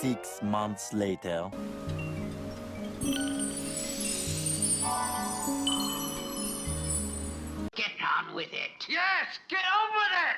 Six months later. Get on with it. Yes, get on with it!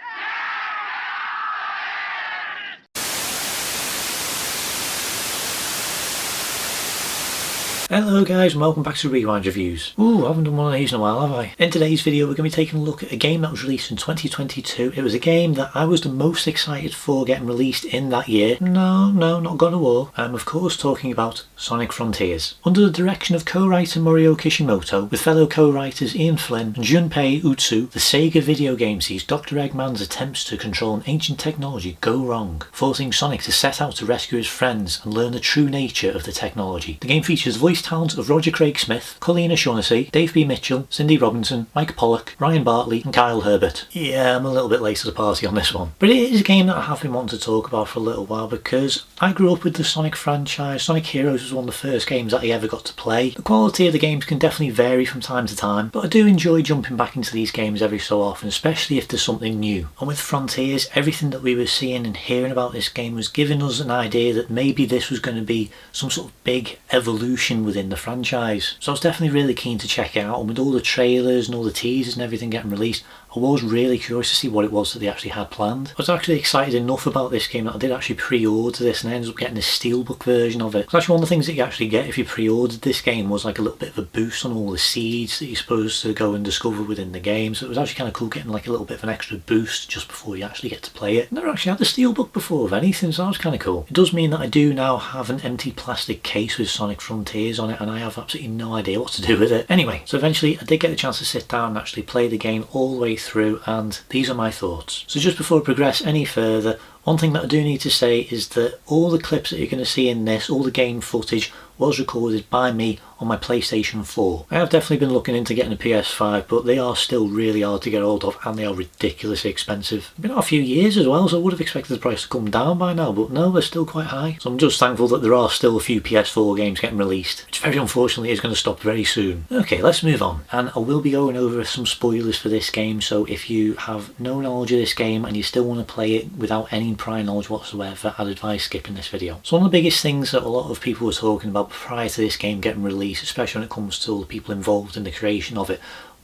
Hello guys and welcome back to Rewind Reviews. I haven't done one of these in a while, have I? In today's video we're going to be taking a look at a game that was released in 2022. It was a game that I was the most excited for getting released in that year. No, not God of War. I'm of course talking about Sonic Frontiers. Under the direction of co-writer Morio Kishimoto, with fellow co-writers Ian Flynn and Junpei Utsu, the SEGA video game sees Dr. Eggman's attempts to control an ancient technology go wrong, forcing Sonic to set out to rescue his friends and learn the true nature of the technology. The game features voice talent of Roger Craig Smith, Colleen O'Shaughnessy, Dave B. Mitchell, Cindy Robinson, Mike Pollock, Ryan Bartley and Kyle Herbert. Yeah, I'm a little bit late to the party on this one. But it is a game that I have been wanting to talk about for a little while because I grew up with the Sonic franchise. Sonic Heroes was one of the first games that I ever got to play. The quality of the games can definitely vary from time to time, but I do enjoy jumping back into these games every so often, especially if there's something new. And with Frontiers, everything that we were seeing and hearing about this game was giving us an idea that maybe this was going to be some sort of big evolution within the franchise. So I was definitely really keen to check it out, and with all the trailers and all the teasers and everything getting released, I was really curious to see what it was that they actually had planned. I was actually excited enough about this game that I did actually pre-order this, and I ended up getting a steelbook version of it. So actually one of the things that you actually get if you pre-ordered this game was like a little bit of a boost on all the seeds that you're supposed to go and discover within the game. So it was actually kind of cool getting like a little bit of an extra boost just before you actually get to play it. Never actually had the steelbook before of anything, so that was kind of cool. It does mean that I do now have an empty plastic case with Sonic Frontiers on it, and I have absolutely no idea what to do with it. Anyway, so eventually I did get the chance to sit down and actually play the game all the way through, and these are my thoughts. So just before I progress any further, one thing that I do need to say is that all the clips that you're going to see in this, all the game footage, was recorded by me on my PlayStation 4. I have definitely been looking into getting a PS5, but they are still really hard to get hold of and they are ridiculously expensive. It's been out a few years as well, so I would have expected the price to come down by now, but no, they're still quite high. So I'm just thankful that there are still a few PS4 games getting released, which very unfortunately is going to stop very soon. Okay, let's move on. And I will be going over some spoilers for this game, so if you have no knowledge of this game and you still want to play it without any prior knowledge whatsoever, I'd advise skipping this video. So one of the biggest things that a lot of people were talking about prior to this game getting released, especially when it comes to all the people involved in the creation of it,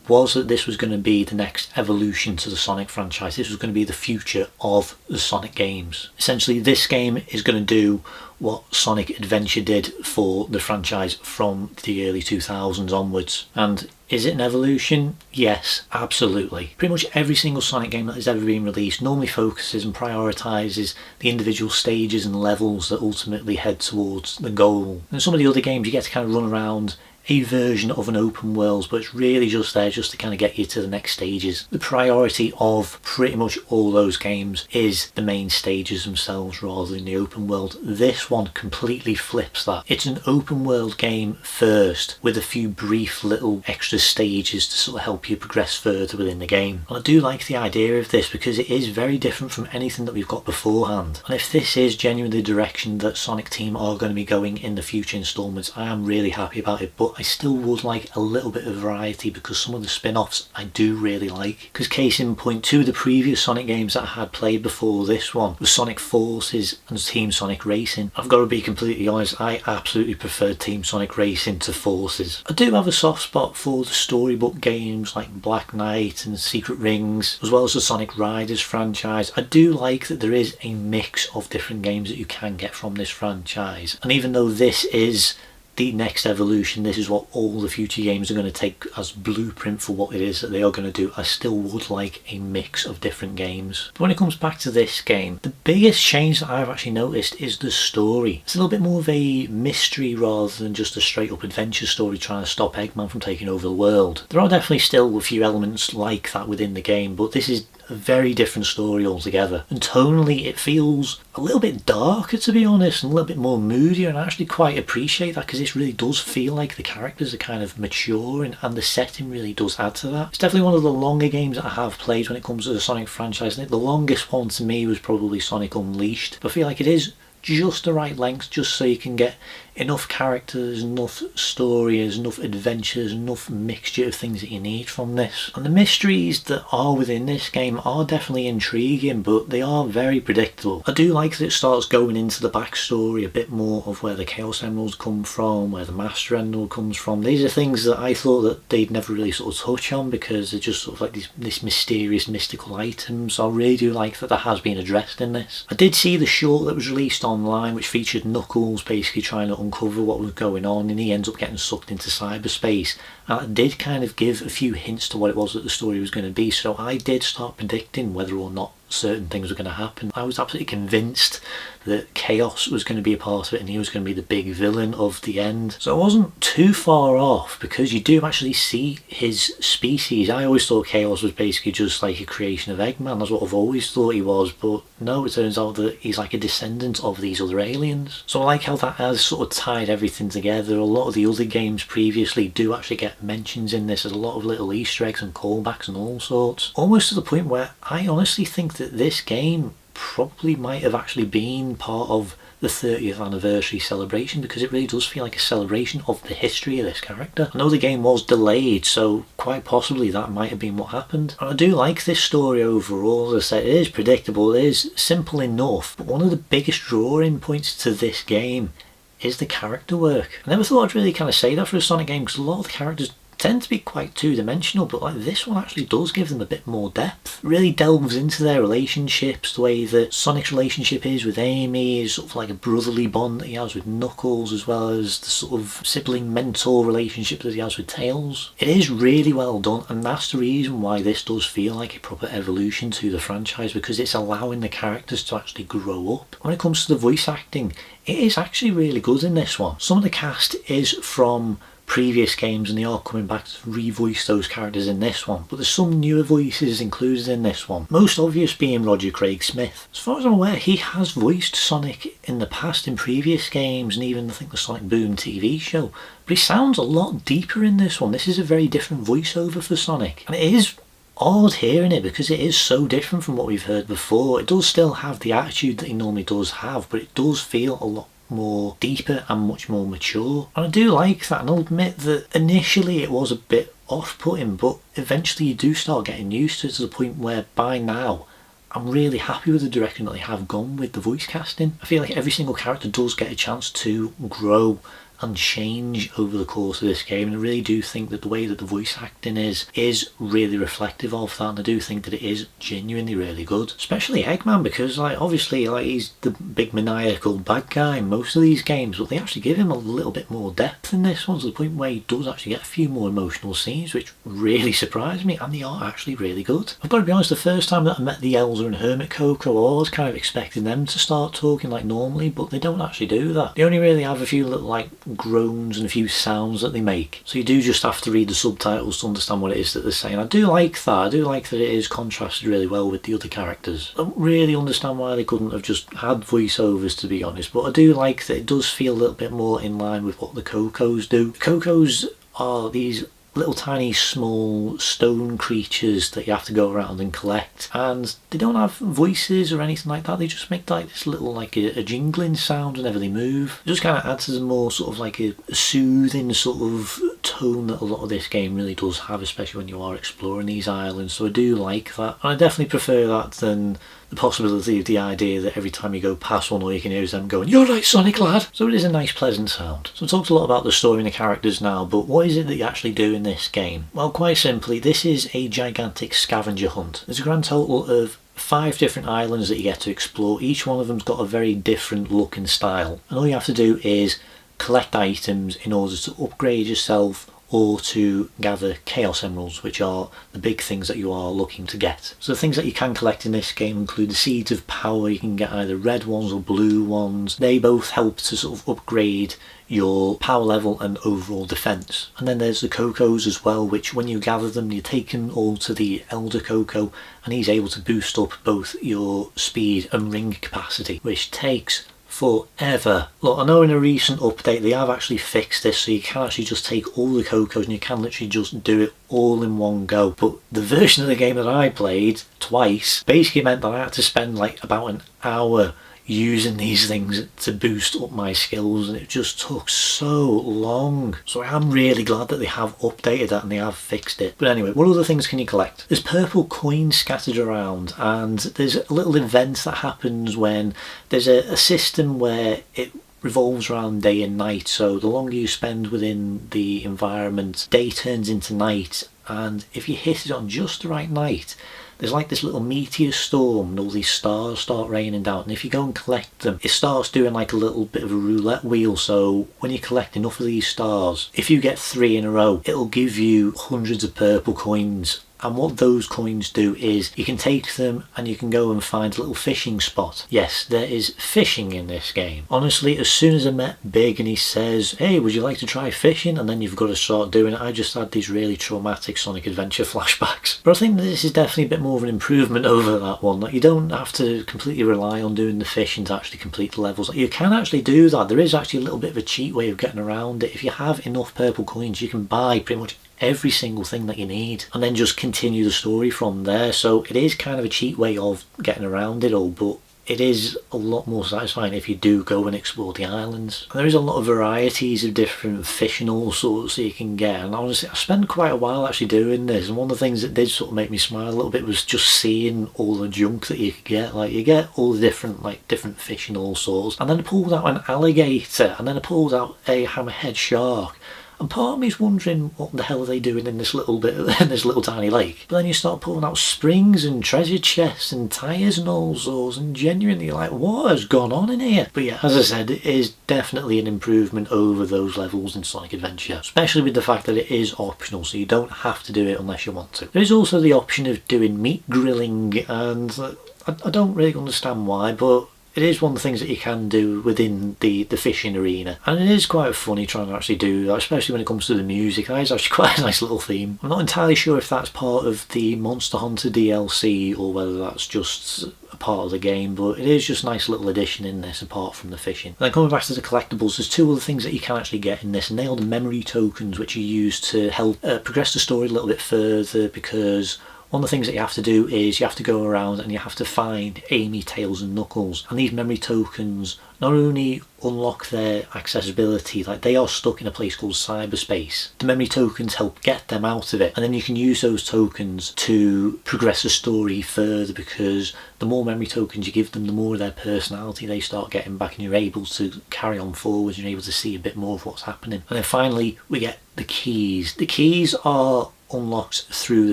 was that this was going to be the next evolution to the Sonic franchise. This was going to be the future of the Sonic games. Essentially, this game is going to do what Sonic Adventure did for the franchise from the early 2000s onwards. And is it an evolution? Yes, absolutely. Pretty much every single Sonic game that has ever been released normally focuses and prioritises the individual stages and levels that ultimately head towards the goal. And some of the other games you get to kind of run around a version of an open world, but it's really just there just to kind of get you to the next stages. The priority of pretty much all those games is the main stages themselves rather than the open world. This one completely flips that. It's an open world game first, with a few brief little extra stages to sort of help you progress further within the game. And I do like the idea of this because it is very different from anything that we've got beforehand. And if this is genuinely the direction that Sonic Team are going to be going in the future installments, I am really happy about it. But I still would like a little bit of variety because some of the spin-offs I do really like. Because case in point, two of the previous Sonic games that I had played before this one was Sonic Forces and Team Sonic Racing. I've got to be completely honest, I absolutely prefer Team Sonic Racing to Forces. I do have a soft spot for the storybook games like Black Knight and Secret Rings, as well as the Sonic Riders franchise. I do like that there is a mix of different games that you can get from this franchise. And even though this is the next evolution, this is what all the future games are going to take as blueprint for what it is that they are going to do, I still would like a mix of different games. But when it comes back to this game, the biggest change that I've actually noticed is the story. It's a little bit more of a mystery rather than just a straight up adventure story trying to stop Eggman from taking over the world. There are definitely still a few elements like that within the game, but this is a very different story altogether. And tonally it feels a little bit darker, to be honest, and a little bit more moodier, and I actually quite appreciate that because this really does feel like the characters are kind of mature, and the setting really does add to that. It's definitely one of the longer games that I have played when it comes to the Sonic franchise. I think the longest one to me was probably Sonic Unleashed, but I feel like it is just the right length, just so you can get enough characters, enough stories, enough adventures, enough mixture of things that you need from this. And the mysteries that are within this game are definitely intriguing, but they are very predictable. I do like that it starts going into the backstory a bit more of where the Chaos Emeralds come from, where the Master Emerald comes from. These are things that I thought that they'd never really sort of touch on because they're just sort of like this mysterious, mystical items. So I really do like that has been addressed in this. I did see the short that was released online which featured Knuckles basically trying to uncover what was going on, and he ends up getting sucked into cyberspace, and it did kind of give a few hints to what it was that the story was going to be. So I did start predicting whether or not certain things were going to happen. I was absolutely convinced that Chaos was going to be a part of it and he was going to be the big villain of the end. So I wasn't too far off because you do actually see his species. I always thought Chaos was basically just like a creation of Eggman. That's what I've always thought he was, but no, it turns out that he's like a descendant of these other aliens. So I like how that has sort of tied everything together. A lot of the other games previously do actually get mentions in this. There's a lot of little Easter eggs and callbacks and all sorts. Almost to the point where I honestly think that this game probably might have actually been part of the 30th anniversary celebration, because it really does feel like a celebration of the history of this character. I know the game was delayed, so quite possibly that might have been what happened. And I do like this story overall. As I said, it is predictable, it is simple enough, but one of the biggest drawing points to this game is the character work. I never thought I'd really kind of say that for a Sonic game, because a lot of the characters tend to be quite two-dimensional, but like this one actually does give them a bit more depth. It really delves into their relationships, the way that Sonic's relationship is with Amy is sort of like a brotherly bond that he has with Knuckles, as well as the sort of sibling mentor relationship that he has with Tails. It is really well done, and that's the reason why this does feel like a proper evolution to the franchise, because it's allowing the characters to actually grow up. When it comes to the voice acting, it is actually really good in this one. Some of the cast is from previous games and they are coming back to revoice those characters in this one, but there's some newer voices included in this one, most obvious being Roger Craig Smith. As far as I'm aware, he has voiced Sonic in the past in previous games, and even I think the Sonic Boom TV show, but he sounds a lot deeper in this one. This is a very different voiceover for Sonic, and it is odd hearing it because it is so different from what we've heard before. It does still have the attitude that he normally does have, but it does feel a lot more deeper and much more mature, and I do like that. And I'll admit that initially it was a bit off-putting, but eventually you do start getting used to it, to the point where by now I'm really happy with the direction that they have gone with the voice casting. I feel like every single character does get a chance to grow and change over the course of this game, and I really do think that the way that the voice acting is really reflective of that, and I do think that it is genuinely really good, especially Eggman, because like obviously like he's the big maniacal bad guy in most of these games, but they actually give him a little bit more depth in this one, to the point where he does actually get a few more emotional scenes, which really surprised me, and they are actually really good. I've got to be honest, the first time that I met the Elsa and Hermit Coco, I was kind of expecting them to start talking like normally, but they don't actually do that. They only really have a few little like groans and a few sounds that they make, so you do just have to read the subtitles to understand what it is that they're saying. I do like that. I do like that it is contrasted really well with the other characters. I don't really understand why they couldn't have just had voiceovers, to be honest, but I do like that it does feel a little bit more in line with what the Cocos do. The Cocos are these little tiny small stone creatures that you have to go around and collect, and they don't have voices or anything like that. They just make like this little like a jingling sound whenever they move. It just kind of adds to the more sort of like a soothing sort of tone that a lot of this game really does have, especially when you are exploring these islands. So I do like that, and I definitely prefer that than the possibility of the idea that every time you go past one, all you can hear is them going, "You're right, Sonic lad." So it is a nice pleasant sound. So I talked a lot about the story and the characters now, but what is it that you actually do in this game? Well, quite simply, this is a gigantic scavenger hunt. There's a grand total of 5 different islands that you get to explore. Each one of them's got a very different look and style, and all you have to do is collect items in order to upgrade yourself or to gather Chaos Emeralds, which are the big things that you are looking to get. So the things that you can collect in this game include the Seeds of Power. You can get either red ones or blue ones. They both help to sort of upgrade your power level and overall defense. And then there's the Cocos as well, which when you gather them, you take them all to the Elder Coco, and he's able to boost up both your speed and ring capacity, which takes forever. Look, I know in a recent update they have actually fixed this, so you can actually just take all the Cocos and you can literally just do it all in one go. But the version of the game that I played twice basically meant that I had to spend like about an hour using these things to boost up my skills, and it just took so long. So I am really glad that they have updated that and they have fixed it. But anyway, what other things can you collect? There's purple coins scattered around, and there's a little event that happens when there's a system where it revolves around day and night. So the longer you spend within the environment, day turns into night, and if you hit it on just the right night, there's like this little meteor storm and all these stars start raining down, and if you go and collect them, it starts doing like a little bit of a roulette wheel. So when you collect enough of these stars, if you get 3 in a row, it'll give you hundreds of purple coins. And what those coins do is you can take them and you can go and find a little fishing spot. Yes, there is fishing in this game. Honestly, as soon as I met Big and he says, hey, would you like to try fishing? And then you've got to start doing it, I just had these really traumatic Sonic Adventure flashbacks. But I think this is definitely a bit more of an improvement over that one. Like, you don't have to completely rely on doing the fishing to actually complete the levels. Like, you can actually do that. There is actually a little bit of a cheat way of getting around it. If you have enough purple coins, you can buy pretty much every single thing that you need and then just continue the story from there. So it is kind of a cheat way of getting around it all, but it is a lot more satisfying if you do go and explore the islands. And there is a lot of varieties of different fish and all sorts that you can get, and honestly I spent quite a while actually doing this, and one of the things that did sort of make me smile a little bit was just seeing all the junk that you could get. Like, you get all the different fish and all sorts, and then I pulled out an alligator, and then I pulled out a hammerhead shark. And part of me is wondering what the hell are they doing in this little tiny lake. But then you start pulling out springs and treasure chests and tyres and all sorts, and genuinely you're like, what has gone on in here? But yeah, as I said, it is definitely an improvement over those levels in Sonic Adventure, especially with the fact that it is optional, so you don't have to do it unless you want to. There is also the option of doing meat grilling, and I don't really understand why, but it is one of the things that you can do within the fishing arena, and it is quite funny trying to actually do that, especially when it comes to the music. That is actually quite a nice little theme. I'm not entirely sure if that's part of the Monster Hunter DLC or whether that's just a part of the game, but it is just a nice little addition in this apart from the fishing. And then coming back to the collectibles, there's 2 other things that you can actually get in this, and they are the memory tokens, which you use to help progress the story a little bit further, because one of the things that you have to do is you have to go around and you have to find Amy, Tails and Knuckles, and these memory tokens not only unlock their accessibility, like they are stuck in a place called Cyberspace. The memory tokens help get them out of it, and then you can use those tokens to progress the story further, because the more memory tokens you give them, the more of their personality they start getting back, and you're able to carry on forwards, you're able to see a bit more of what's happening. And then finally we get the keys. The keys are unlocked through the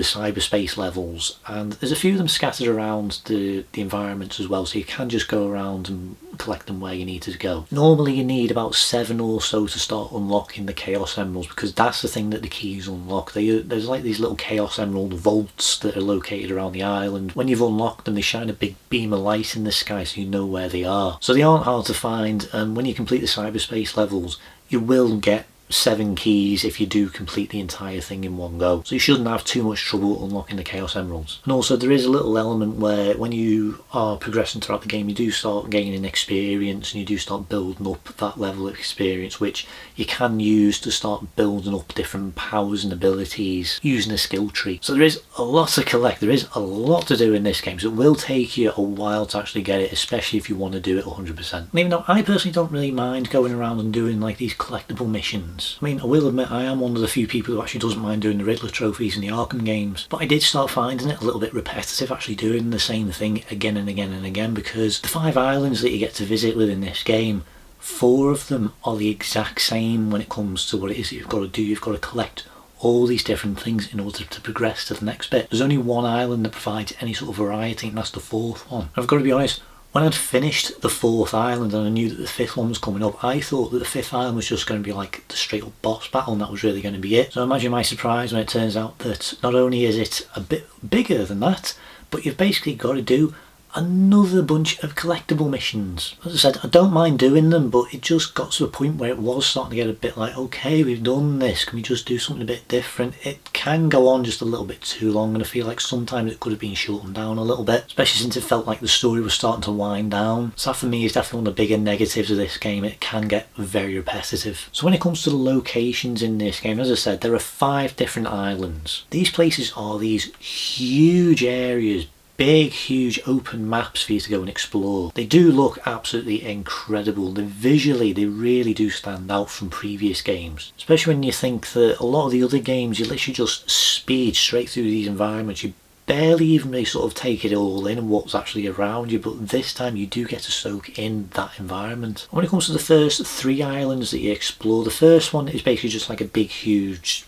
cyberspace levels, and there's a few of them scattered around the environments as well, so you can just go around and collect them where you need to go. Normally you need about 7 or so to start unlocking the Chaos Emeralds, because that's the thing that the keys unlock. There's like these little Chaos Emerald vaults that are located around the island. When you've unlocked them, they shine a big beam of light in the sky so you know where they are. So they aren't hard to find, and when you complete the cyberspace levels, you will get 7 keys if you do complete the entire thing in one go. So you shouldn't have too much trouble unlocking the Chaos Emeralds. And also there is a little element where when you are progressing throughout the game, you do start gaining experience, and you do start building up that level of experience, which you can use to start building up different powers and abilities using a skill tree. So there is a lot to collect, there is a lot to do in this game, so it will take you a while to actually get it, especially if you want to do it 100%. And even though I personally don't really mind going around and doing like these collectible missions, I mean, I will admit I am one of the few people who actually doesn't mind doing the Riddler trophies in the Arkham games, but I did start finding it a little bit repetitive actually doing the same thing again and again and again, because the 5 islands that you get to visit within this game, 4 of them are the exact same when it comes to what it is that you've got to do. You've got to collect all these different things in order to progress to the next bit. There's only one island that provides any sort of variety, and that's the 4th one. And I've got to be honest, When I'd finished the 4th island and I knew that the 5th one was coming up, I thought that the 5th island was just going to be like the straight up boss battle and that was really going to be it. So imagine my surprise when it turns out that not only is it a bit bigger than that, but you've basically got to do another bunch of collectible missions. As I said, I don't mind doing them, but it just got to a point where it was starting to get a bit like, okay, we've done this, can we just do something a bit different? It can go on just a little bit too long, and I feel like sometimes it could have been shortened down a little bit, especially since it felt like the story was starting to wind down. So that for me is definitely one of the bigger negatives of this game. It can get very repetitive. So when it comes to the locations in this game, as I said, there are 5 different islands. These places are these huge areas, big, huge open maps for you to go and explore. They do look absolutely incredible. Visually, they really do stand out from previous games. Especially when you think that a lot of the other games, you literally just speed straight through these environments. You barely even really sort of take it all in and what's actually around you, but this time you do get to soak in that environment. When it comes to the first 3 islands that you explore, the first one is basically just like a big, huge,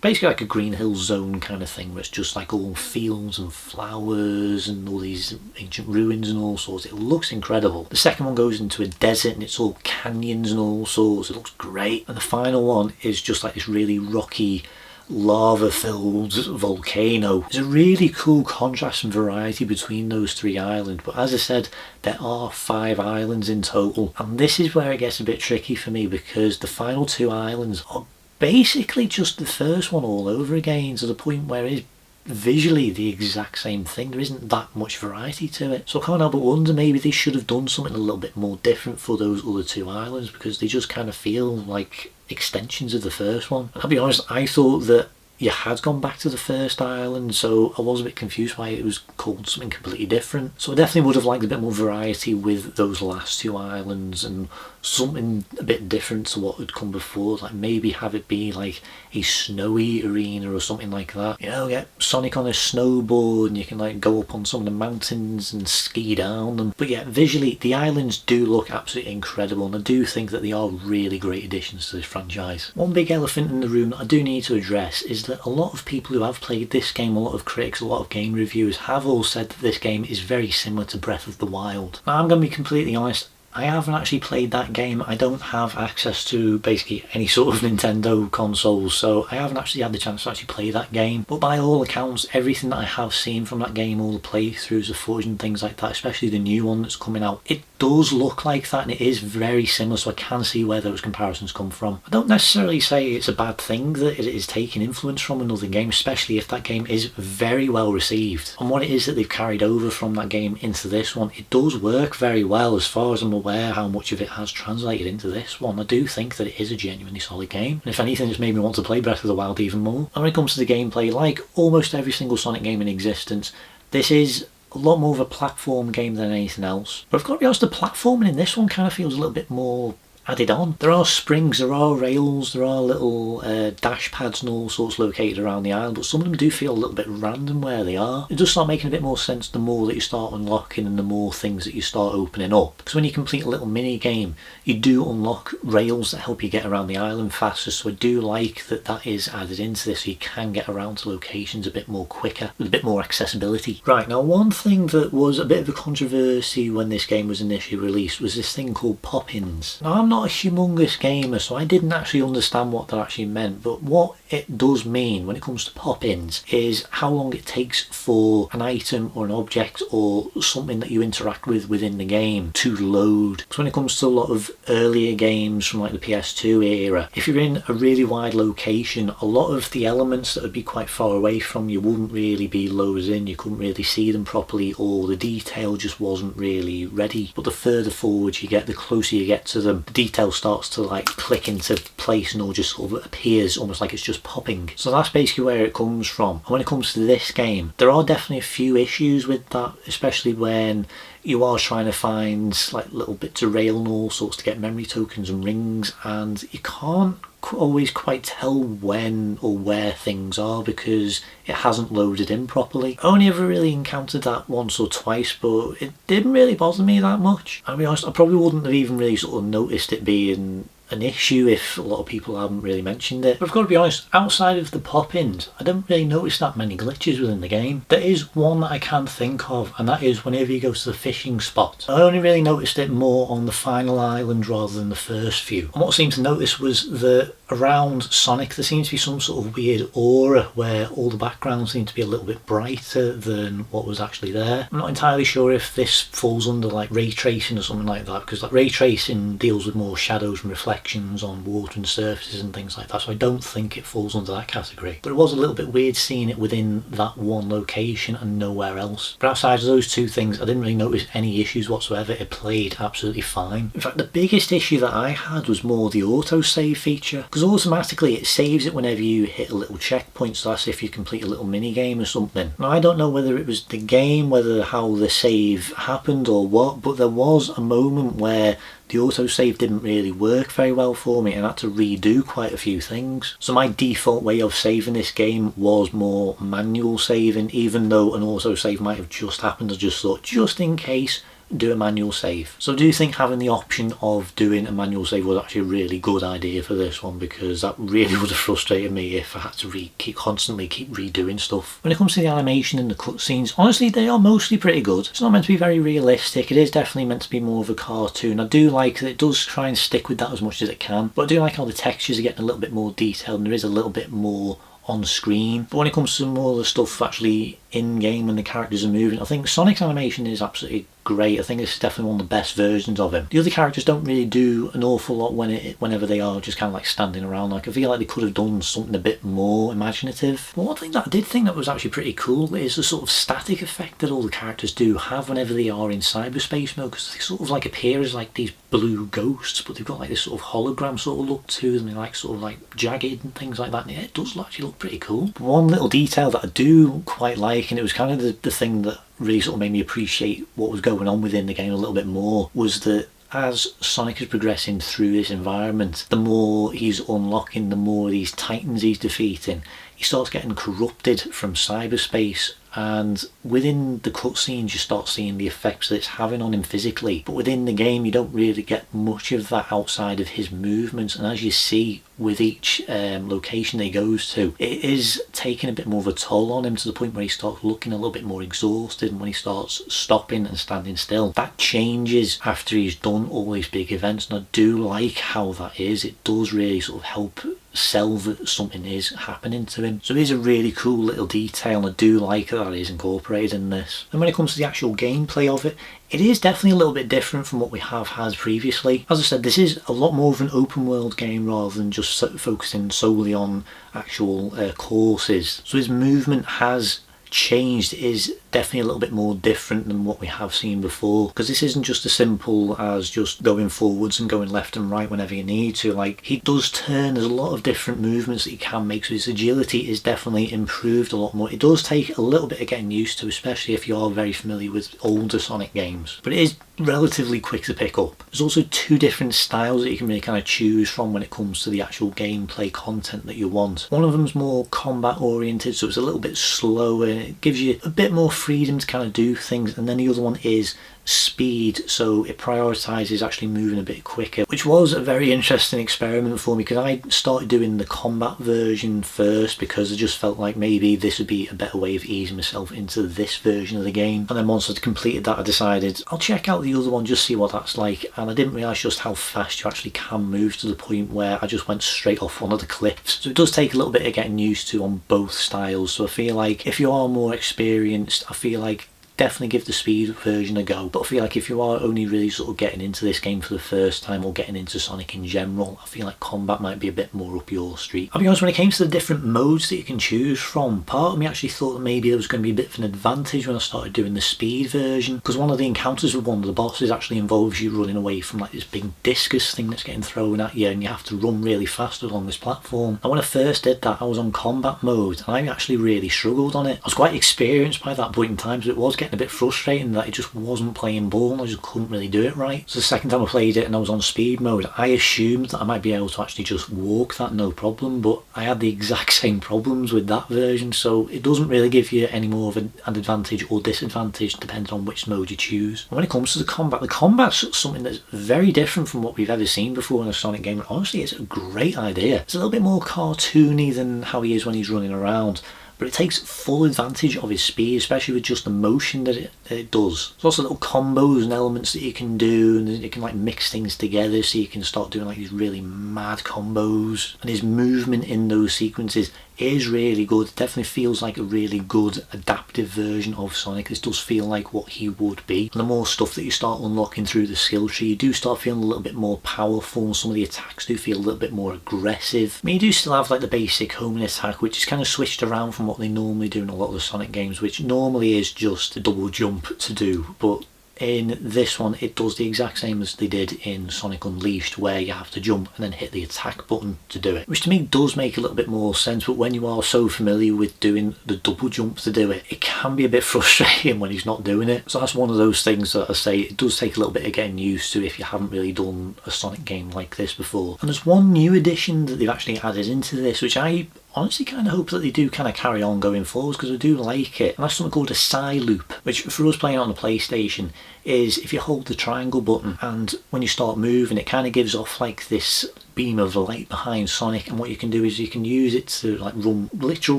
basically like a Green Hill Zone kind of thing, where it's just like all fields and flowers and all these ancient ruins and all sorts. It looks incredible. The second one goes into a desert and it's all canyons and all sorts. It looks great. And the final one is just like this really rocky, lava-filled volcano. There's a really cool contrast and variety between those 3 islands, but as I said, there are 5 islands in total, and this is where it gets a bit tricky for me, because the final 2 islands are basically just the first one all over again, to the point where it is visually the exact same thing. There isn't that much variety to it. So I can't help but wonder, maybe they should have done something a little bit more different for those other 2 islands, because they just kind of feel like extensions of the first one. I'll be honest, I thought that you had gone back to the first island, so I was a bit confused why it was called something completely different. So I definitely would have liked a bit more variety with those last 2 islands, and something a bit different to what had come before, like maybe have it be like a snowy arena or something like that. You know, get Sonic on a snowboard and you can like go up on some of the mountains and ski down them. But yeah, visually the islands do look absolutely incredible, and I do think that they are really great additions to this franchise. One big elephant in the room that I do need to address is that a lot of people who have played this game, a lot of critics, a lot of game reviewers, have all said that this game is very similar to Breath of the Wild. Now I'm going to be completely honest, I haven't actually played that game. I don't have access to basically any sort of Nintendo consoles, so I haven't actually had the chance to actually play that game. But by all accounts, everything that I have seen from that game, all the playthroughs, the footage and things like that, especially the new one that's coming out, it does look like that, and it is very similar, so I can see where those comparisons come from. I don't necessarily say it's a bad thing that it is taking influence from another game, especially if that game is very well received. And what it is that they've carried over from that game into this one, it does work very well as far as I'm aware how much of it has translated into this one. I do think that it is a genuinely solid game, and if anything, it's made me want to play Breath of the Wild even more. And when it comes to the gameplay, like almost every single Sonic game in existence, this is a lot more of a platform game than anything else. But I've got to be honest, the platforming in this one kind of feels a little bit more added on. There are springs, there are rails, there are little dash pads and all sorts located around the island, but some of them do feel a little bit random where they are. It does start making a bit more sense the more that you start unlocking and the more things that you start opening up. Because when you complete a little mini game, you do unlock rails that help you get around the island faster, so I do like that that is added into this, so you can get around to locations a bit more quicker, with a bit more accessibility. Right, now one thing that was a bit of a controversy when this game was initially released was this thing called pop-ins. Now I'm not a humongous gamer, so I didn't actually understand what that actually meant, but what it does mean when it comes to pop-ins is how long it takes for an item or an object or something that you interact with within the game to load. So when it comes to a lot of earlier games from like the PS2 era, if you're in a really wide location, a lot of the elements that would be quite far away from you wouldn't really be loaded in, you couldn't really see them properly, or the detail just wasn't really ready. But the further forward you get, the closer you get to them, the detail starts to like click into place and all just sort of appears almost like it's just popping. So that's basically where it comes from. And when it comes to this game, there are definitely a few issues with that, especially when you are trying to find like little bits of rail and all sorts to get memory tokens and rings, and you can't always quite tell when or where things are because it hasn't loaded in properly. I only ever really encountered that once or twice, but it didn't really bother me that much. I'll be honest, I probably wouldn't have even really sort of noticed it being an issue if a lot of people haven't really mentioned it. But I've got to be honest, outside of the pop-ins, I don't really notice that many glitches within the game. There is one that I can think of, and that is whenever you go to the fishing spot. I only really noticed it more on the final island rather than the first few. And what I seemed to notice was that around Sonic there seems to be some sort of weird aura where all the backgrounds seem to be a little bit brighter than what was actually there. I'm not entirely sure if this falls under like ray tracing or something like that, because like ray tracing deals with more shadows and reflections on water and surfaces and things like that, so I don't think it falls under that category. But it was a little bit weird seeing it within that one location and nowhere else. But outside of those two things, I didn't really notice any issues whatsoever. It played absolutely fine. In fact, the biggest issue that I had was more the autosave feature, because automatically it saves it whenever you hit a little checkpoint, so that's if you complete a little mini game or something. Now I don't know whether it was the game, whether how the save happened or what, but there was a moment where the autosave didn't really work very well for me and I had to redo quite a few things. So my default way of saving this game was more manual saving, even though an autosave might have just happened. I just thought, just in case, do a manual save. So I do think having the option of doing a manual save was actually a really good idea for this one, because that really would have frustrated me if I had to constantly keep redoing stuff. When it comes to the animation and the cutscenes, honestly they are mostly pretty good. It's not meant to be very realistic, it is definitely meant to be more of a cartoon. I do like that it does try and stick with that as much as it can, but I do like how the textures are getting a little bit more detailed and there is a little bit more on screen. But when it comes to more of the stuff actually in game when the characters are moving, I think Sonic's animation is absolutely great. I think it's definitely one of the best versions of him. The other characters don't really do an awful lot whenever they are just kind of like standing around. Like I feel like they could have done something a bit more imaginative. But one thing that I did think that was actually pretty cool is the sort of static effect that all the characters do have whenever they are in cyberspace mode, because they sort of like appear as like these blue ghosts, but they've got like this sort of hologram sort of look to them. They're like sort of like jagged and things like that, and yeah, it does actually look pretty cool. But one little detail that I do quite like, and it was kind of the thing that really sort of made me appreciate what was going on within the game a little bit more, was that as Sonic is progressing through this environment, the more he's unlocking, the more these titans he's defeating, he starts getting corrupted from cyberspace. And within the cutscenes you start seeing the effects that it's having on him physically, but within the game you don't really get much of that outside of his movements. And as you see with each location that he goes to, it is taking a bit more of a toll on him, to the point where he starts looking a little bit more exhausted, and when he starts stopping and standing still, that changes after he's done all these big events. And I do like how that is. It does really sort of help sell that something is happening to him. So it is a really cool little detail, and I do like that it is incorporated in this. And when it comes to the actual gameplay of it, it is definitely a little bit different from what we have had previously. As I said, this is a lot more of an open world game rather than just focusing solely on actual courses. So his movement has changed. It is definitely a little bit more different than what we have seen before, because this isn't just as simple as just going forwards and going left and right whenever you need to. Like, he does turn, there's a lot of different movements that he can make, so his agility is definitely improved a lot more. It does take a little bit of getting used to, especially if you are very familiar with older Sonic games, but it is relatively quick to pick up. There's also two different styles that you can really kind of choose from when it comes to the actual gameplay content that you want. One of them's more combat oriented, so it's a little bit slower, it gives you a bit more freedom to kind of do things, and then the other one is speed, so it prioritises actually moving a bit quicker, which was a very interesting experiment for me, because I started doing the combat version first because I just felt like maybe this would be a better way of easing myself into this version of the game. And then once I'd completed that, I decided I'll check out the other one, just see what that's like. And I didn't realise just how fast you actually can move, to the point where I just went straight off one of the cliffs. So it does take a little bit of getting used to on both styles. So I feel like if you are more experienced, I feel like definitely give the speed version a go. But I feel like if you are only really sort of getting into this game for the first time, or getting into Sonic in general, I feel like combat might be a bit more up your street. I'll be honest, when it came to the different modes that you can choose from, part of me actually thought that maybe there was going to be a bit of an advantage when I started doing the speed version, because one of the encounters with one of the bosses actually involves you running away from like this big discus thing that's getting thrown at you, and you have to run really fast along this platform. And when I first did that, I was on combat mode and I actually really struggled on it. I was quite experienced by that point in time, so it was getting getting a bit frustrating that it just wasn't playing ball and I just couldn't really do it right. So the second time I played it and I was on speed mode, I assumed that I might be able to actually just walk that no problem, but I had the exact same problems with that version, so it doesn't really give you any more of an advantage or disadvantage depending on which mode you choose. And when it comes to the combat's something that's very different from what we've ever seen before in a Sonic game, and honestly it's a great idea. It's a little bit more cartoony than how he is when he's running around, but it takes full advantage of his speed, especially with just the motion that it does. There's also little combos and elements that you can do, and you can like mix things together so you can start doing like these really mad combos, and his movement in those sequences is really good. It definitely feels like a really good adaptive version of Sonic. This does feel like what he would be. And the more stuff that you start unlocking through the skill tree, you do start feeling a little bit more powerful. Some of the attacks do feel a little bit more aggressive. I mean, you do still have like the basic homing attack, which is kind of switched around from what they normally do in a lot of the Sonic games, which normally is just a double jump to do, but in this one it does the exact same as they did in Sonic Unleashed, where you have to jump and then hit the attack button to do it, which to me does make a little bit more sense. But when you are so familiar with doing the double jump to do it, it can be a bit frustrating when he's not doing it. So that's one of those things that I say it does take a little bit of getting used to if you haven't really done a Sonic game like this before. And there's one new addition that they've actually added into this, which I honestly kind of hope that they do kind of carry on going forwards, because I do like it, and that's something called a Psy Loop, which for us playing on the PlayStation is if you hold the triangle button and when you start moving it kind of gives off like this beam of light behind Sonic, and what you can do is you can use it to like run literal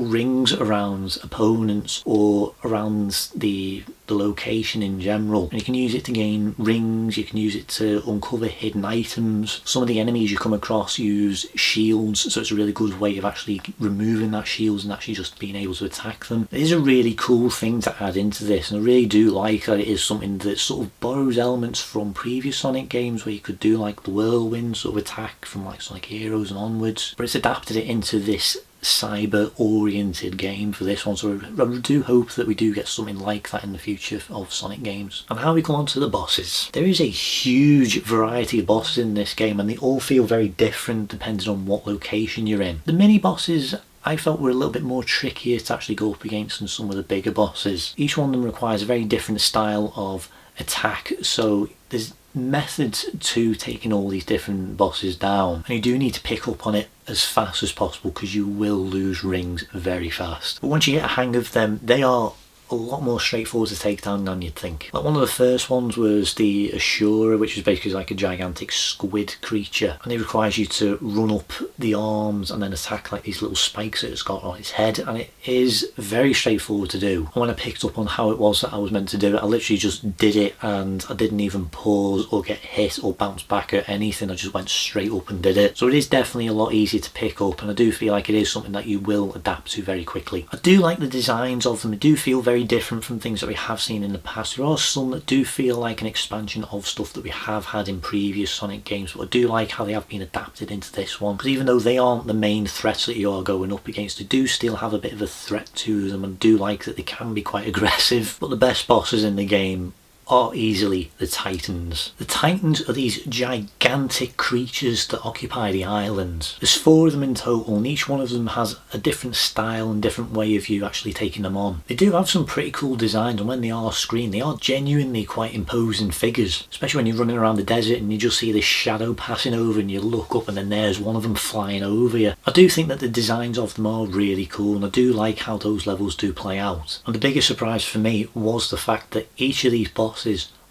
rings around opponents or around the location in general, and you can use it to gain rings, you can use it to uncover hidden items. Some of the enemies you come across use shields, so it's a really good way of actually removing that shields and actually just being able to attack them. It is a really cool thing to add into this, and I really do like that it is something that sort of borrows elements from previous Sonic games where you could do like the whirlwind sort of attack from like Sonic Heroes and onwards, but it's adapted it into this cyber oriented game for this one, so I do hope that we do get something like that in the future of Sonic games. And how we go on to the bosses, there is a huge variety of bosses in this game, and they all feel very different depending on what location you're in. The mini bosses I felt were a little bit more trickier to actually go up against than some of the bigger bosses. Each one of them requires a very different style of attack, so there's methods to taking all these different bosses down, and you do need to pick up on it as fast as possible because you will lose rings very fast. But once you get a hang of them, they are a lot more straightforward to take down than you'd think. Like one of the first ones was the Asura, which is basically like a gigantic squid creature, and it requires you to run up the arms and then attack like these little spikes that it's got on its head, and it is very straightforward to do. And when I picked up on how it was that I was meant to do it, I literally just did it, and I didn't even pause or get hit or bounce back at anything. I just went straight up and did it. So it is definitely a lot easier to pick up, and I do feel like it is something that you will adapt to very quickly. I do like the designs of them. They do feel very different from things that we have seen in the past. There are some that do feel like an expansion of stuff that we have had in previous Sonic games, but I do like how they have been adapted into this one, because even though they aren't the main threats that you are going up against, they do still have a bit of a threat to them, and do like that they can be quite aggressive. But the best bosses in the game are easily the Titans. The Titans are these gigantic creatures that occupy the island. There's 4 of them in total, and each one of them has a different style and different way of you actually taking them on. They do have some pretty cool designs, and when they are screened, they are genuinely quite imposing figures, especially when you're running around the desert and you just see this shadow passing over and you look up and then there's one of them flying over you. I do think that the designs of them are really cool, and I do like how those levels do play out. And the biggest surprise for me was the fact that each of these bosses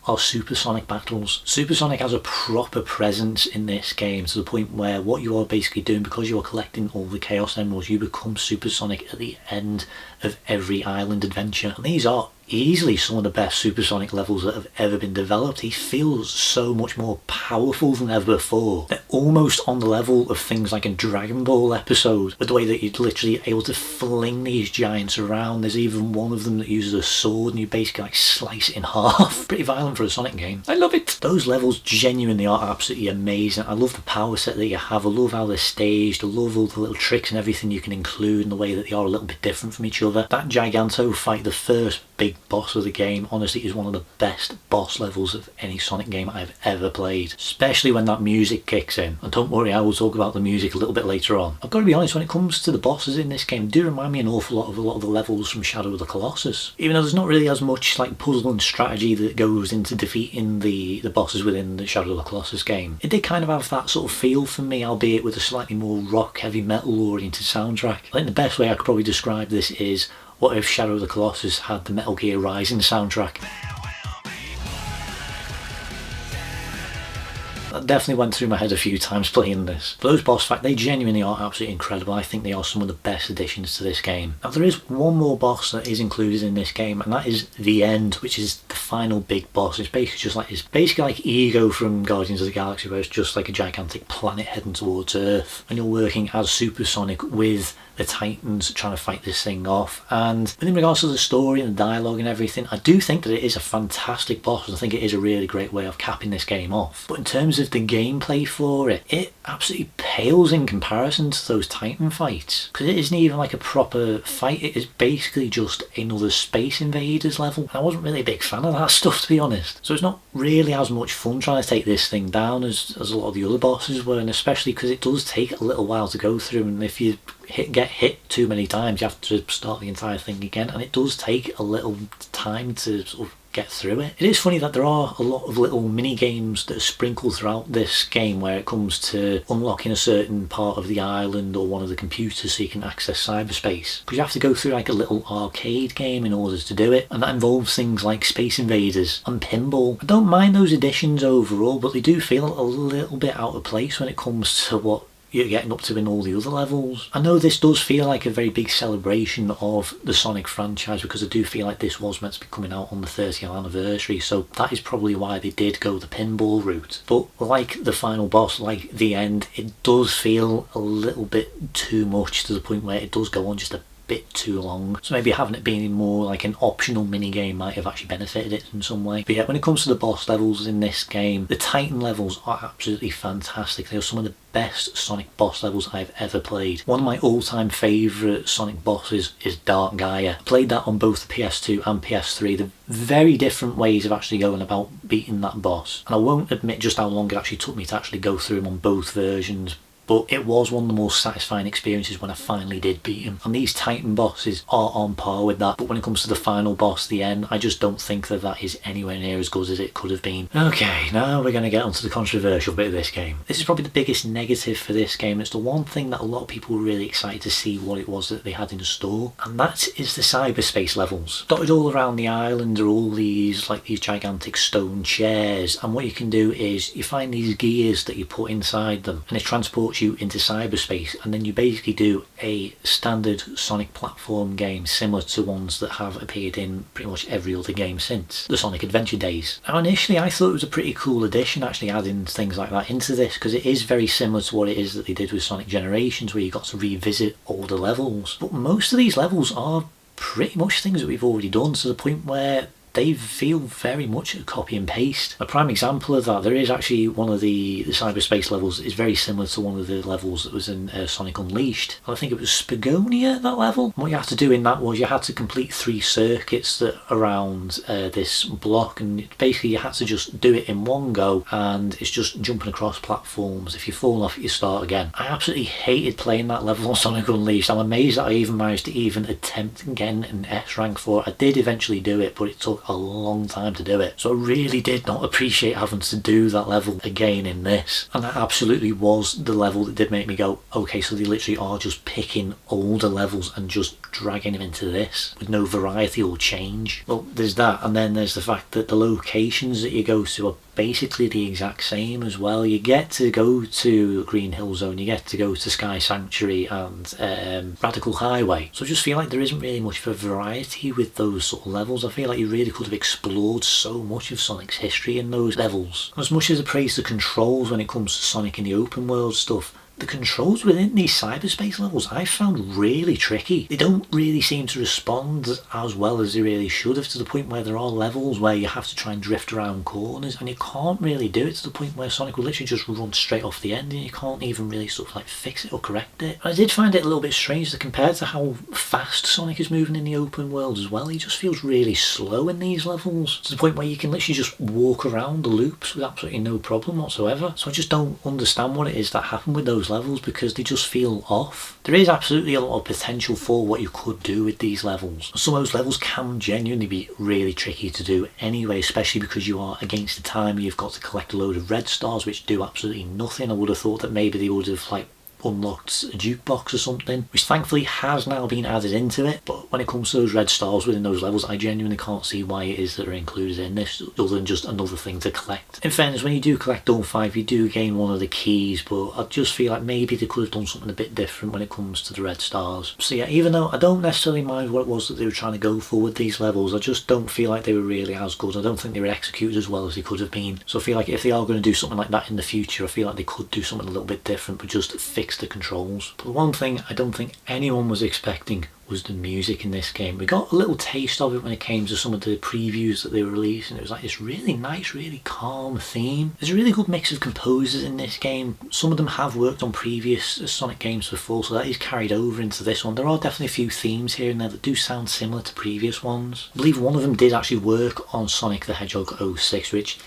are Supersonic battles. Supersonic has a proper presence in this game, to the point where what you are basically doing, because you are collecting all the Chaos Emeralds, you become Supersonic at the end of every island adventure. And these are easily some of the best Supersonic levels that have ever been developed. He feels so much more powerful than ever before. They're almost on the level of things like a Dragon Ball episode, with the way that you're literally able to fling these giants around. There's even one of them that uses a sword and you basically like slice it in half. Pretty violent for a Sonic game. I love it. Those levels genuinely are absolutely amazing. I love the power set that you have. I love how they're staged. I love all the little tricks and everything you can include, and the way that they are a little bit different from each other. That Giganto fight, the first bit big boss of the game, honestly is one of the best boss levels of any Sonic game I've ever played, especially when that music kicks in. And don't worry, I will talk about the music a little bit later on. I've got to be honest, when it comes to the bosses in this game, they do remind me an awful lot of a lot of the levels from Shadow of the Colossus. Even though there's not really as much like puzzle and strategy that goes into defeating the bosses within the Shadow of the Colossus game, it did kind of have that sort of feel for me, albeit with a slightly more rock, heavy metal oriented soundtrack. I think the best way I could probably describe this is, what if Shadow of the Colossus had the Metal Gear Rising soundtrack? That definitely went through my head a few times playing this. But those boss fights, they genuinely are absolutely incredible. I think they are some of the best additions to this game. Now there is one more boss that is included in this game, and that is the end, which is the final big boss. It's basically like Ego from Guardians of the Galaxy, where it's just like a gigantic planet heading towards Earth, and you're working as Supersonic with the Titans trying to fight this thing off. And in regards to the story and the dialogue and everything, I do think that it is a fantastic boss, and I think it is a really great way of capping this game off. But in terms of the gameplay for it, it absolutely pales in comparison to those Titan fights, because it isn't even like a proper fight. It is basically just another Space Invaders level, and I wasn't really a big fan of that stuff, to be honest. So it's not really as much fun trying to take this thing down as a lot of the other bosses were, and especially because it does take a little while to go through, and if you get hit too many times you have to start the entire thing again, and it does take a little time to sort of get through it. It is funny that there are a lot of little mini games that are sprinkled throughout this game where it comes to unlocking a certain part of the island or one of the computers so you can access cyberspace, because you have to go through like a little arcade game in order to do it, and that involves things like Space Invaders and pinball. I don't mind those additions overall, but they do feel a little bit out of place when it comes to what you're getting up to in all the other levels. I know this does feel like a very big celebration of the Sonic franchise, because I do feel like this was meant to be coming out on the 30th anniversary, so that is probably why they did go the pinball route. But like the final boss, like the end, it does feel a little bit too much, to the point where it does go on just a bit too long. So maybe having it being more like an optional mini game might have actually benefited it in some way. But yeah, when it comes to the boss levels in this game, the Titan levels are absolutely fantastic. They are some of the best Sonic boss levels I've ever played. One of my all-time favourite Sonic bosses is Dark Gaia. I played that on both the PS2 and PS3. They're very different ways of actually going about beating that boss, and I won't admit just how long it actually took me to actually go through him on both versions. But it was one of the most satisfying experiences when I finally did beat him. And these Titan bosses are on par with that. But when it comes to the final boss, the end, I just don't think that that is anywhere near as good as it could have been. Okay, now we're going to get onto the controversial bit of this game. This is probably the biggest negative for this game. It's the one thing that a lot of people were really excited to see what it was that they had in store. And that is the cyberspace levels. Dotted all around the island are all these gigantic stone chairs. And what you can do is you find these gears that you put inside them, and it transports you into cyberspace, and then you basically do a standard Sonic platform game similar to ones that have appeared in pretty much every other game since the Sonic Adventure days. Now initially I thought it was a pretty cool addition, actually adding things like that into this, because it is very similar to what it is that they did with Sonic Generations, where you got to revisit older levels. But most of these levels are pretty much things that we've already done, to the point where they feel very much a copy and paste. A prime example of that, there is actually one of the cyberspace levels that is very similar to one of the levels that was in Sonic Unleashed. I think it was Spagonia, that level. And what you had to do in that was you had to complete 3 circuits that around this block, and basically you had to just do it in one go, and it's just jumping across platforms. If you fall off, you start again. I absolutely hated playing that level on Sonic Unleashed. I'm amazed that I even managed to even attempt getting an S rank for it. I did eventually do it, but it took a long time to do it, so I really did not appreciate having to do that level again in this. And that absolutely was the level that did make me go, okay, so they literally are just picking older levels and just dragging them into this with no variety or change. Well, there's that, and then there's the fact that the locations that you go to are basically the exact same as well. You get to go to Green Hill Zone, you get to go to Sky Sanctuary and Radical Highway, so I just feel like there isn't really much of a variety with those sort of levels. I feel like you really could have explored so much of Sonic's history in those levels. As much as I praise the controls when it comes to Sonic in the open world stuff, The controls within these cyberspace levels I found really tricky. They don't really seem to respond as well as they really should have, to the point where there are levels where you have to try and drift around corners and you can't really do it, to the point where Sonic will literally just run straight off the end and you can't even really sort of like fix it or correct it. And I did find it a little bit strange that compared to how fast Sonic is moving in the open world as well, he just feels really slow in these levels, to the point where you can literally just walk around the loops with absolutely no problem whatsoever. So I just don't understand what it is that happened with those levels, because they just feel off. There is absolutely a lot of potential for what you could do with these levels. Some of those levels can genuinely be really tricky to do anyway, especially because you are against the time, you've got to collect a load of red stars which do absolutely nothing. I would have thought that maybe they would have like unlocked a jukebox or something, which thankfully has now been added into it. But when it comes to those red stars within those levels, I genuinely can't see why it is that are included in this, other than just another thing to collect. In fairness, when you do collect all 5, you do gain one of the keys, but I just feel like maybe they could have done something a bit different when it comes to the red stars. So yeah, even though I don't necessarily mind what it was that they were trying to go for with these levels, I just don't feel like they were really as good. I don't think they were executed as well as they could have been. So I feel like if they are going to do something like that in the future, I feel like they could do something a little bit different, but just fix the controls. But the one thing I don't think anyone was expecting was the music in this game. We got a little taste of it when it came to some of the previews that they were releasing. It was like this really nice, really calm theme. There's a really good mix of composers in this game. Some of them have worked on previous Sonic games before, so that is carried over into this one. There are definitely a few themes here and there that do sound similar to previous ones. I believe one of them did actually work on Sonic the Hedgehog 06, which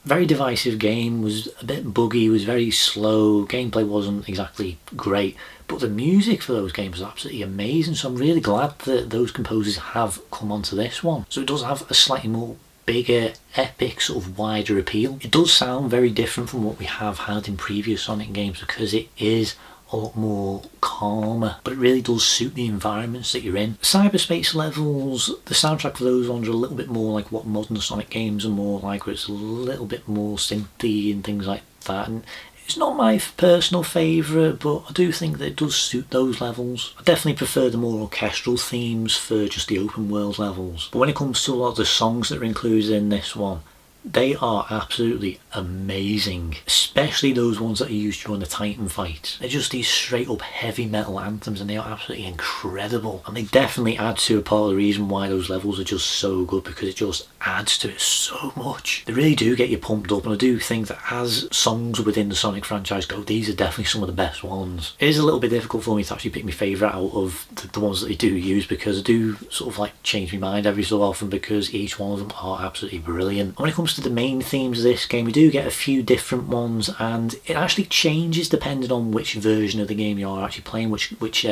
very divisive game, was a bit buggy, was very slow, gameplay wasn't exactly great, but the music for those games is absolutely amazing. So I'm really glad that those composers have come onto this one. So it does have a slightly more bigger, epic, sort of wider appeal. It does sound very different from what we have had in previous Sonic games, because it is a lot more calmer, but it really does suit the environments that you're in. Cyberspace levels, the soundtrack for those ones are a little bit more like what modern Sonic games are more like, where it's a little bit more synthy and things like that. And it's not my personal favourite, but I do think that it does suit those levels. I definitely prefer the more orchestral themes for just the open world levels. But when it comes to a lot of the songs that are included in this one, they are absolutely amazing, especially those ones that are used during the Titan fight. They're just these straight up heavy metal anthems, and they are absolutely incredible, and they definitely add to a part of the reason why those levels are just so good, because it just adds to it so much. They really do get you pumped up, and I do think that as songs within the Sonic franchise go, these are definitely some of the best ones. It is a little bit difficult for me to actually pick my favourite out of the ones that they do use, because I do sort of like change my mind every so often, because each one of them are absolutely brilliant. And when it comes to the main themes of this game, we do get a few different ones, and it actually changes depending on which version of the game you are actually playing, which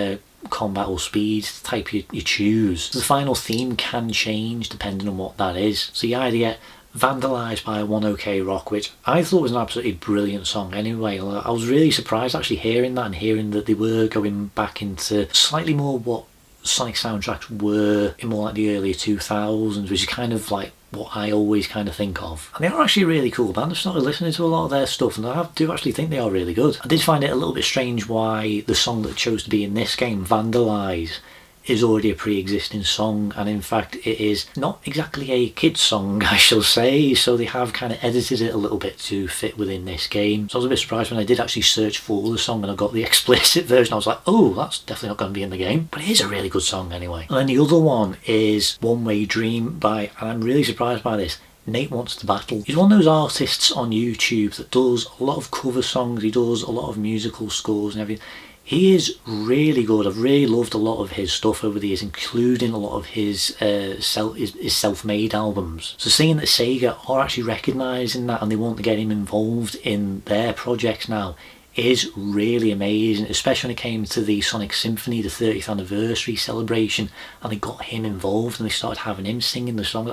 combat or speed type you choose. So the final theme can change depending on what that is. So you either get Vandalised by One OK Rock, which I thought was an absolutely brilliant song anyway. I was really surprised actually hearing that, and hearing that they were going back into slightly more what Sonic soundtracks were in more like the earlier 2000s, which is kind of like what I always kind of think of. And they are actually a really cool band. I've started listening to a lot of their stuff, and I do actually think they are really good. I did find it a little bit strange why the song that chose to be in this game, Vandalise, is already a pre-existing song, and in fact it is not exactly a kid's song, I shall say, so they have kind of edited it a little bit to fit within this game. So I was a bit surprised when I did actually search for the song and I got the explicit version. I was like, oh, that's definitely not going to be in the game, but it is a really good song anyway. And then the other one is One Way Dream by, and I'm really surprised by this, Nate Wants to Battle. He's one of those artists on YouTube that does a lot of cover songs, he does a lot of musical scores and everything. He is really good. I've really loved a lot of his stuff over the years, including a lot of his self-made albums. So seeing that SEGA are actually recognising that and they want to get him involved in their projects now is really amazing, especially when it came to the Sonic Symphony, the 30th anniversary celebration, and they got him involved and they started having him singing the song.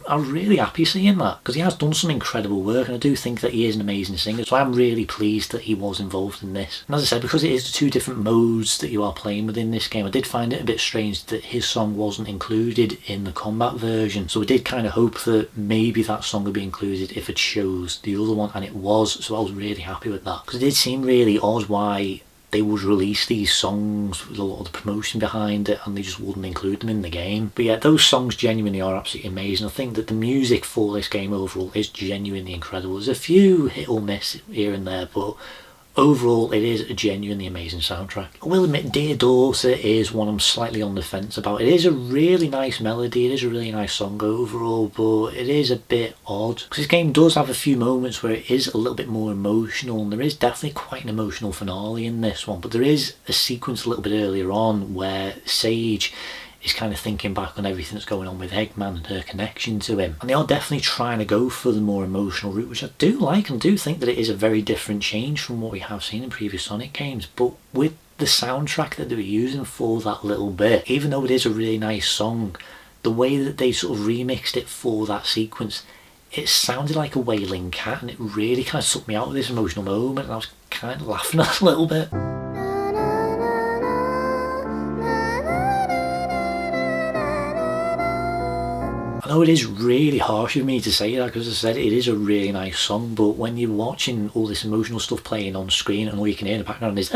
I was really happy seeing that, because he has done some incredible work, and I do think that he is an amazing singer, so I'm really pleased that he was involved in this. And as I said, because it is the two different modes that you are playing within this game, I did find it a bit strange that his song wasn't included in the combat version, so I did kind of hope that maybe that song would be included if it chose the other one, and it was, so I was really happy with that, because it did seem really odd why they would release these songs with a lot of the promotion behind it and they just wouldn't include them in the game. But yeah, those songs genuinely are absolutely amazing. I think that the music for this game overall is genuinely incredible. There's a few hit or miss here and there, but overall it is a genuinely amazing soundtrack. I will admit Dear Daughter is one I'm slightly on the fence about. It is a really nice melody, it is a really nice song overall, but it is a bit odd. Because this game does have a few moments where it is a little bit more emotional, and there is definitely quite an emotional finale in this one, but there is a sequence a little bit earlier on where Sage is kind of thinking back on everything that's going on with Eggman and her connection to him. And they are definitely trying to go for the more emotional route, which I do like, and do think that it is a very different change from what we have seen in previous Sonic games. But with the soundtrack that they were using for that little bit, even though it is a really nice song, the way that they sort of remixed it for that sequence, it sounded like a wailing cat, and it really kind of took me out of this emotional moment, and I was kind of laughing at it a little bit. I know it is really harsh of me to say that, because as I said, it is a really nice song, but when you're watching all this emotional stuff playing on screen and all you can hear in the background is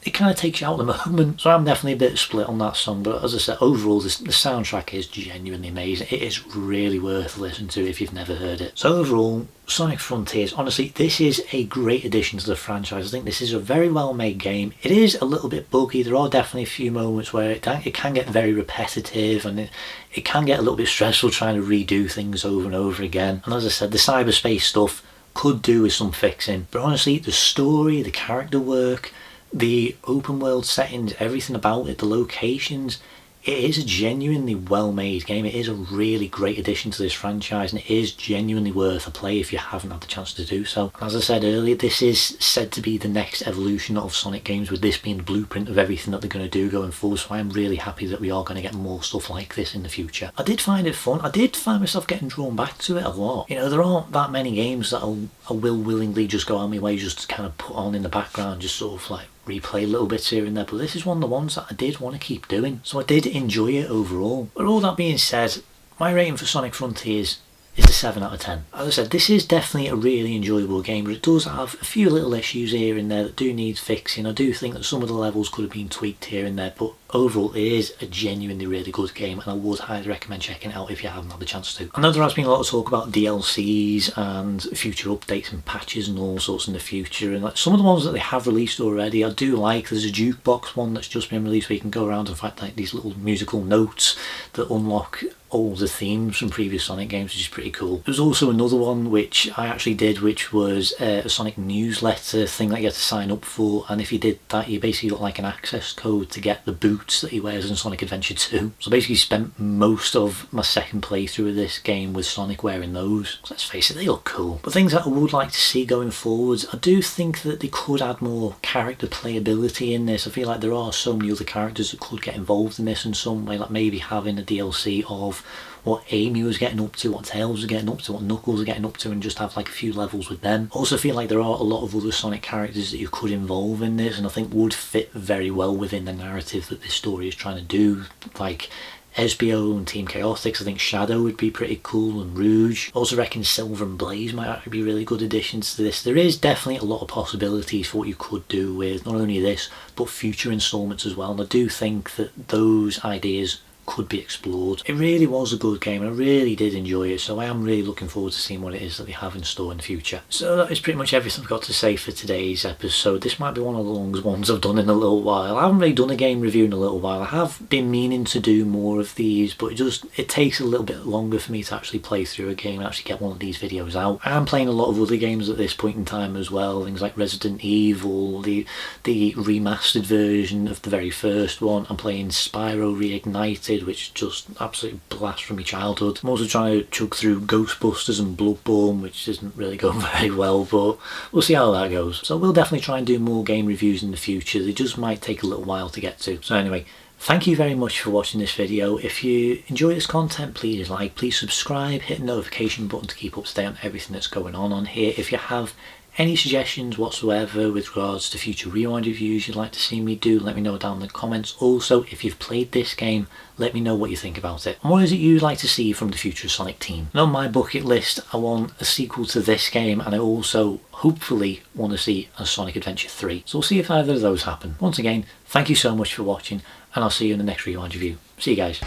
it kind of takes you out of the moment. So I'm definitely a bit split on that song, but as I said, overall the soundtrack is genuinely amazing. It is really worth listening to if you've never heard it. So overall, Sonic Frontiers, honestly, this is a great addition to the franchise. I think this is a very well made game. It is a little bit buggy. There are definitely a few moments where it can get very repetitive, and it can get a little bit stressful trying to redo things over and over again. And as I said, the cyberspace stuff could do with some fixing, but honestly, the story, the character work, the open world settings, everything about it, the locations, it is a genuinely well made game. It is a really great addition to this franchise, and it is genuinely worth a play if you haven't had the chance to do so. As I said earlier, this is said to be the next evolution of Sonic games, with this being the blueprint of everything that they're going to do going forward, so I am really happy that we are going to get more stuff like this in the future. I did find it fun. I did find myself getting drawn back to it a lot. You know, there aren't that many games that I will willingly just go out of my way just to kind of put on in the background, just sort of like replay little bits here and there, but this is one of the ones that I did want to keep doing, so I did enjoy it overall. But all that being said, my rating for Sonic Frontiers is a 7 out of 10. As I said, this is definitely a really enjoyable game, but it does have a few little issues here and there that do need fixing. I do think that some of the levels could have been tweaked here and there, but overall it is a genuinely really good game, and I would highly recommend checking it out if you haven't had the chance to. I know there has been a lot of talk about DLCs and future updates and patches and all sorts in the future, and like some of the ones that they have released already I do like. There's a jukebox one that's just been released where you can go around and find like these little musical notes that unlock all the themes from previous Sonic games, which is pretty cool. There's also another one which I actually did, which was a Sonic newsletter thing that you had to sign up for, and if you did that you basically got like an access code to get the boots that he wears in Sonic Adventure 2. So basically spent most of my second playthrough of this game with Sonic wearing those. So let's face it, they look cool. But things that I would like to see going forwards, I do think that they could add more character playability in this. I feel like there are so many other characters that could get involved in this in some way, like maybe having a DLC of what Amy was getting up to, what Tails was getting up to, what Knuckles was getting up to, and just have like a few levels with them. I also feel like there are a lot of other Sonic characters that you could involve in this, and I think would fit very well within the narrative that this story is trying to do, like SBO and Team Chaotix. I think Shadow would be pretty cool, and Rouge. I also reckon Silver and Blaze might actually be really good additions to this. There is definitely a lot of possibilities for what you could do with not only this but future installments as well, and I do think that those ideas could be explored. It really was a good game, and I really did enjoy it, so I am really looking forward to seeing what it is that they have in store in the future. So that is pretty much everything I've got to say for today's episode. This might be one of the longest ones I've done in a little while. I haven't really done a game review in a little while. I have been meaning to do more of these, but it takes a little bit longer for me to actually play through a game and actually get one of these videos out. I am playing a lot of other games at this point in time as well, things like Resident Evil, the remastered version of the very first one. I'm playing Spyro Reignited, which just absolutely blast from my childhood. I'm also trying to chug through Ghostbusters and Bloodborne, which isn't really going very well, but we'll see how that goes. So we'll definitely try and do more game reviews in the future. They just might take a little while to get to. So anyway, thank you very much for watching this video. If you enjoy this content, please subscribe, hit the notification button to keep up to date on everything that's going on here. If you have any suggestions whatsoever with regards to future Rewind reviews you'd like to see me do, let me know down in the comments. Also, if you've played this game, let me know what you think about it. And what is it you'd like to see from the future Sonic team? And on my bucket list, I want a sequel to this game, and I also hopefully want to see a Sonic Adventure 3. So we'll see if either of those happen. Once again, thank you so much for watching, and I'll see you in the next Rewind review. See you guys.